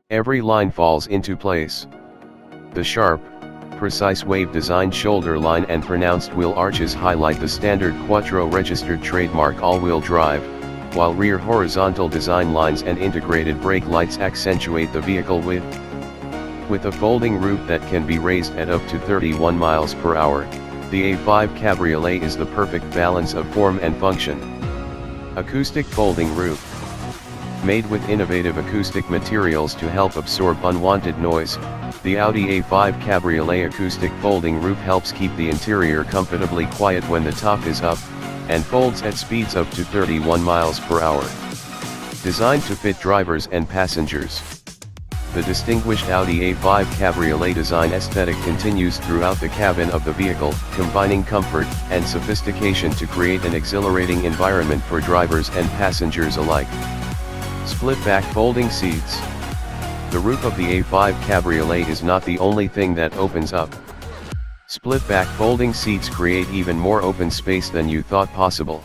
Every line falls into place. The sharp, precise wave-designed shoulder line and pronounced wheel arches highlight the standard Quattro registered trademark all-wheel drive, while rear horizontal design lines and integrated brake lights accentuate the vehicle width. With a folding roof that can be raised at up to 31 miles per hour, the A5 Cabriolet is the perfect balance of form and function. Acoustic folding roof. Made with innovative acoustic materials to help absorb unwanted noise, the Audi A5 Cabriolet acoustic folding roof helps keep the interior comfortably quiet when the top is up, and folds at speeds up to 31 miles per hour. Designed to fit drivers and passengers. The distinguished Audi A5 Cabriolet design aesthetic continues throughout the cabin of the vehicle, combining comfort and sophistication to create an exhilarating environment for drivers and passengers alike. Split-back folding seats. The roof of the A5 Cabriolet is not the only thing that opens up. Split-back folding seats create even more open space than you thought possible.